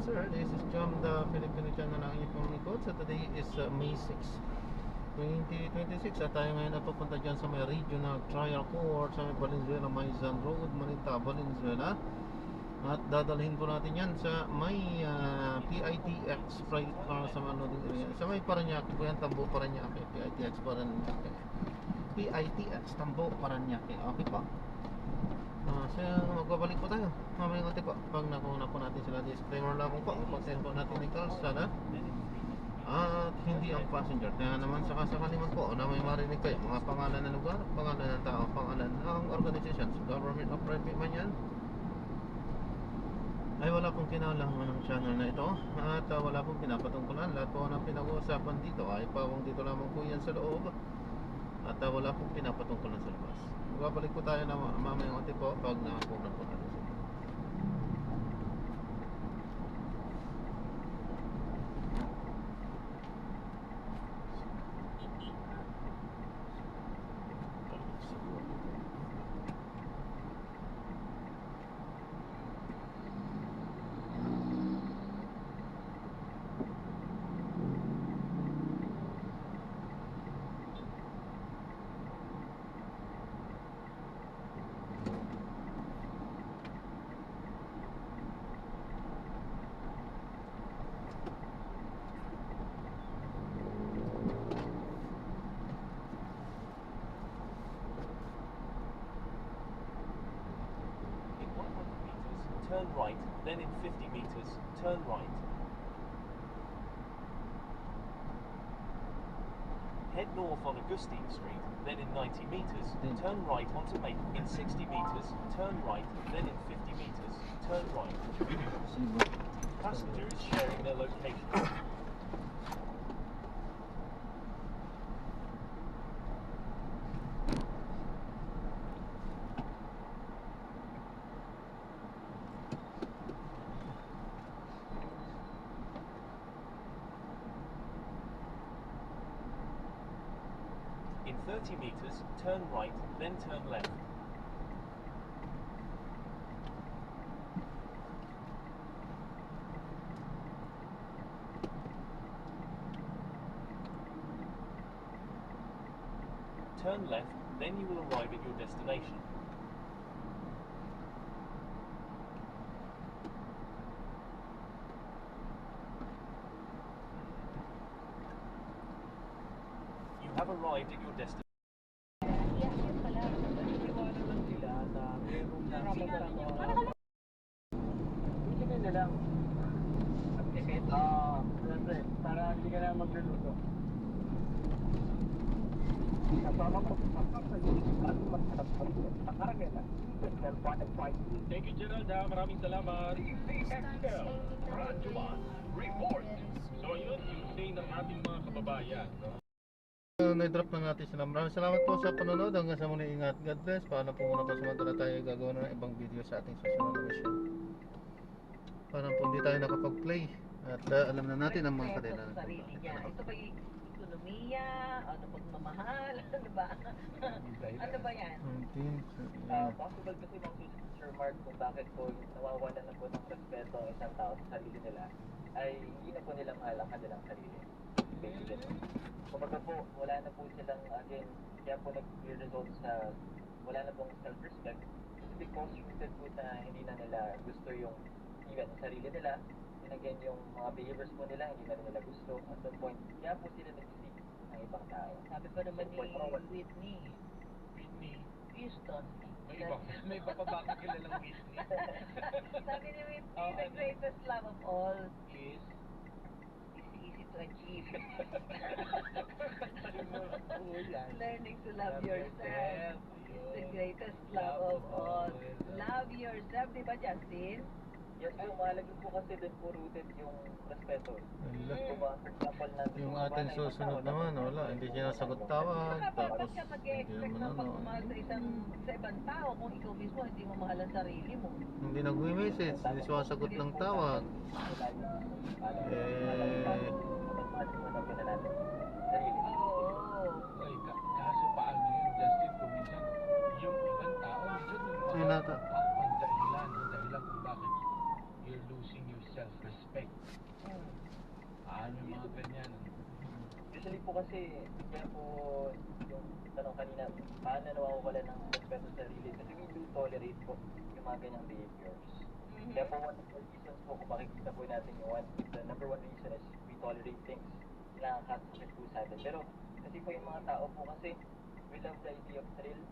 sir. This is John, the Filipino channel ng inyong likod. So today is May 6, 2026 at tayo ngayon napupunta dyan sa may regional trial court sa may Valenzuela, Maizan Road, Maninta, Valenzuela. At dadalhin po natin yan sa may PITX private car sa Manoding area. Sa may Paranaque po yan, Tambo, Paranaque. PITX Paranaque. PITX Tambo, Paranaque. Okay po. So magbabalik po tayo mamayang konti po pag nakuha po natin sila. Disclaimer lang po, pagsayin po natin ng kalsada at hindi ang passenger. Kaya naman sakasakali man po na may marinig kayo mga pangalan ng lugar, pangalan ng tao, pangalan ng organizations, government or private man yan, ay wala pong kinalaman ng channel na ito at wala pong pinapatungkulan. Lahat po ng pinag-uusapan dito ay pawang dito lamang po yan sa loob at wala pong pinapatungkulan sa labas. Babalik po tayo na mamayang konti po pag nakakuha po natin sila. Turn right, then in 50 meters, turn right. Head north on Augustine Street, then in 90 meters, turn right onto Main. In 60 meters, turn right, then in 50 meters, turn right. Passengers sharing their location. In 30 meters, turn right, then turn left. Turn left, then you will arrive at your destination. You have arrived at your destination. Para hindi ka na magluluto. Thank you, Gerald. Maraming salamat. CCXL, Radyoman, report. So yun, yung say ng ating mga kababayan. Na-drop na natin sila. Maraming salamat po sa panonood. Hanggang sa muli, ingat. God bless. Paano po muna po samantala tayo gagawa na ng ibang video sa ating susunod na mission. Parang po hindi tayo nakapag-play. At alam na natin ang mga kanila. Sarili niya. Ito ba yung ekonomiya? Ano pagmamahal? Ano ba? Ano ba yan? Possible kasi Sir Mark kung bakit po nawawalan na po ng respeto ang isang tao sa sarili nila ay hindi na po nila mahal ang kanilang sarili. Basically. Kumbaga po, wala na po silang, again, kaya po nag-result sa wala na pong self-respect because rooted po na hindi na nila gusto yung even sarili nila, and again, yung mga behaviors po nila, hindi na nila gusto at some point, kaya po sila nag-seek ng ibang tao. Sabi pa naman ni Whitney Houston. May iba pa ba kilalang Whitney? Sabi ni Whitney, the greatest love of all Is easy to achieve. yan. Learning to love yourself is the greatest love of all. Love yourself, di ba, Justin? Yes po, mahalaga po kasi din po rooted yung respeto. Wala. For example, nandun Yung po ba ating na ibang susunod tao, naman, wala. Hindi siya nasagot tawag. Saka Tapos, bakit ka hindi mag-expect naman ng ano. pagmamahal sa ibang tao kung ikaw mismo hindi mo mahal ang sarili mo? Hindi nagme-message. Hindi sumasagot ng tawag. Sarili. Oo. Ay, kaso paano yun, Justin, kung minsan yung ibang tao, minsan yung Ay, nata. ang dahilan kung bakit you're losing yourself. self-respect. Mm. Ano yung mga ganyan? Usually po kasi, kaya po yung tanong kanina, paano nawawala ng respeto sa sarili? Kasi we do tolerate po yung mga ganyang behaviors. Mhm. Kaya po one of the reasons po kung makikita po natin yung the number one reason is we tolerate things na nakakasakit po sa atin. Pero kasi po yung mga tao po kasi we love the idea of thrill.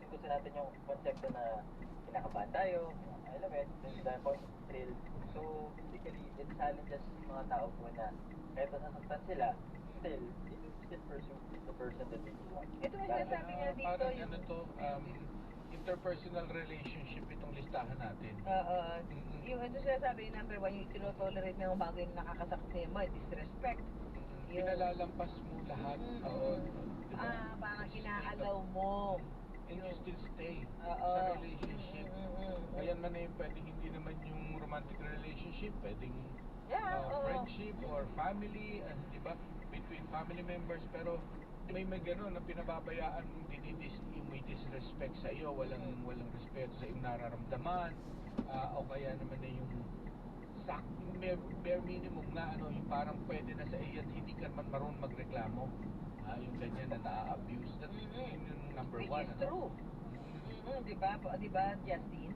Gusto natin yung konsepto na kinakabahan tayo, alam mo yun, the point of thrill. So basically, it challenges mga tao po na kahit nasasaktan sila, still, they will still pursue the person that they want. Ito may sinasabi nga dito Parang yung... ano to, interpersonal relationship itong listahan natin. Yung ito sinasabi yung number one, yung tinotolerate mo yung bagay na nakakasakit sa'yo mo, disrespect. Yung... Pinalalampas mo lahat. Oo. Diba? Parang inaalaw mo. And you still stay Oo. sa relationship. Kaya man na yung pwedeng hindi naman yung romantic relationship, pwedeng friendship or family, di ba? Between family members, pero may gano'n na pinababayaan mong may disrespect sa iyo, walang respeto sa iyong nararamdaman, o kaya naman na yung bare minimum na ano, yung parang pwede na sa iyo at hindi ka naman marunong magreklamo. Yung ganyan na na-abuse. That's yun yung number Which one. is true. Diba, Justin?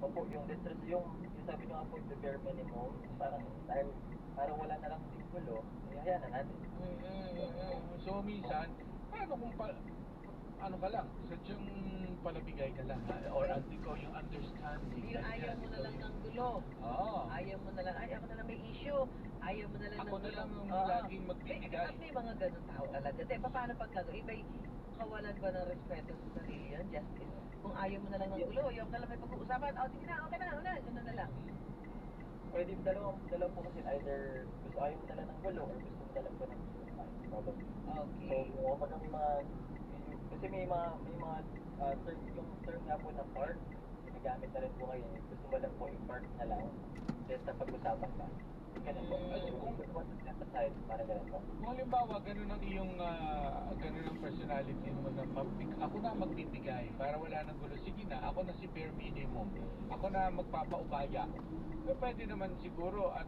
Opo, yung distress, yung sabi nyo nga po, the bare minimum, parang dahil parang wala na lang gulo, hayaan na natin. So minsan, paano kung ano ka lang, sadyang palabigay ka lang, or ikaw yung understanding. Yung ayaw mo na lang ng gulo. Oo. Ayaw mo na lang may issue. Ayaw mo na lang Ako ng na gulo. lang yung laging magbibigay. May mga ganun tao talaga. Paano pag gagawin? Iba'y kawalan ba ng respeto sa sarili yun, Justin? Kung ayaw mo na lang ng gulo, ayaw ka lang may pag-uusapan, sige na, okay na, ganun na lang. Pwede dalawa po kasi either gusto ayaw mo na lang ng gulo or gusto mo na lang po ng probably. Okay. So, kapag may mga kasi may mga term, yung term nga po ng part, ginagamit na rin po ngayon, gusto mo lang po yung part na lang, then sa pag-usapan ka. Ganun po. Kung want to set aside, parang ganun po. Kung halimbawa, ganun ang iyong ganun ang personality mo na ako na magbibigay para wala nang gulo. Sige na, ako na si bare minimum. Ako na magpapaubaya. Pwede naman siguro at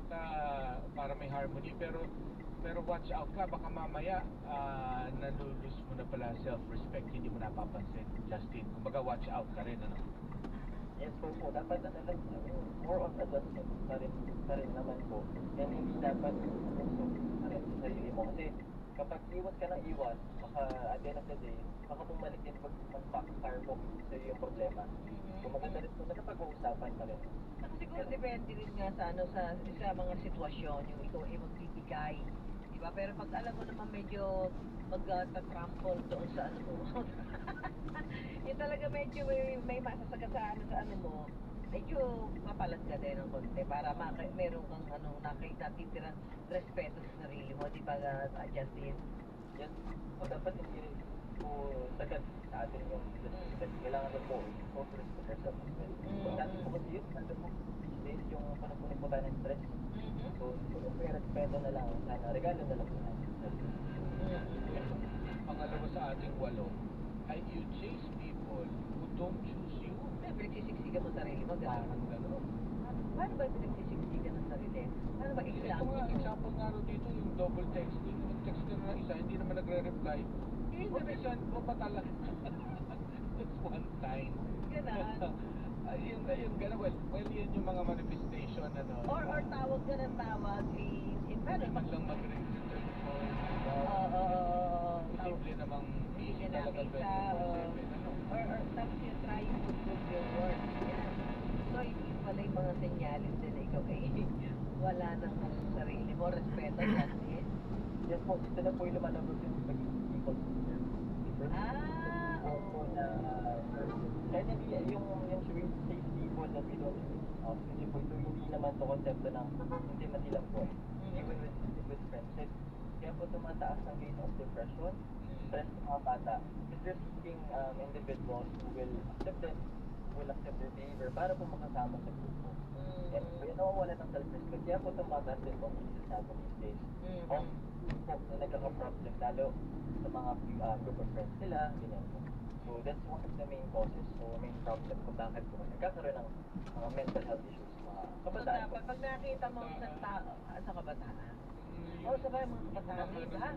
para may harmony, pero watch out ka, baka mamaya nalulus mo na pala self-respect, hindi mo napapansin, Justin. Kumbaga watch out ka rin, ano? Yes po, dapat more on adjustment pa rin naman po. And hindi dapat gusto pa rin sa sarili mo. Kasi kapag iwas ka ng iwas, baka at the end of the day, baka bumalik din mag-backfire po sa iyo yung problema. Kung maganda rin po na pag-uusapan pa rin. Saka siguro depende rin nga sa mga sitwasyon, yung ikaw ay magbibigay. Diba? Pero pag alam mo naman medyo mag-trample doon sa ano mo, yung talaga medyo may masasagasaan sa ano mo, medyo mapalag ka din ng konti para meron kang natitirang respeto sa sarili mo, di ba, Justin? Yes, so dapat hindi rin po sagad sa atin yung respect. Kailangan na po respect yourself as well. So dati po kasi yun, dati po these days yung panagpunin po tayo ng stress. So kung may respeto na lang, sana regalo na lang po natin. Pangalawa sa ating 8 ay you chase people who don't choose you. Pinagsisiksikan mo sarili mo, gano'n. Parang gano'n. Paano ba pinagsisiksikan ng sarili? Paano ba Example nga rin dito, yung double texting. Nag-text ka na isa, hindi naman nagre-reply. Send mo pa talaga. That's one time. Gano'n. Ayun, gano'n. Well, yun yung mga manifestation, ano. Or tawag ka ng tawag, in Hindi man lang mag-ring sa telephone. Posible namang busy talaga 24/7. Ano? Or tapos yung trying to prove your worth. Yan. So, hindi pala yung mga senyalis din na ikaw ay wala nang sarili mo, respeto natin. Yes po, ito na po yung lumalabas yung pagiging people pleaser. Oo. Kahit hindi yung safe people that we don't kasi po ito hindi naman to konsepto ng intimacy lang po. Even with friendship. Kaya po tumataas ang rate of depression, stress ng mga bata. Because they're seeking individuals who will accept them, who will accept their behavior para po makasama sa grupo. And kaya nawawala ng self-respect. Kaya po tumataas din po ang sinasabi these days. Of po na nagkaka-problem lalo sa mga group of friends nila, ganyan po. So that's one of the main causes o main problem kung bakit po nagkakaroon ng mga mental health issues mga kabataan po. pag nakita mo sa tao, sa kabataan. Oo, sabay mga kabataan, di ba?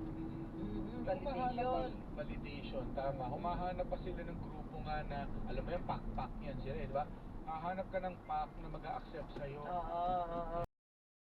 Validation. Validation, tama. Humahanap pa sila ng grupo nga na, alam mo yan, pack yan sila, di ba? Hahanap ka ng pack na mag-a-accept sa'yo. Oo.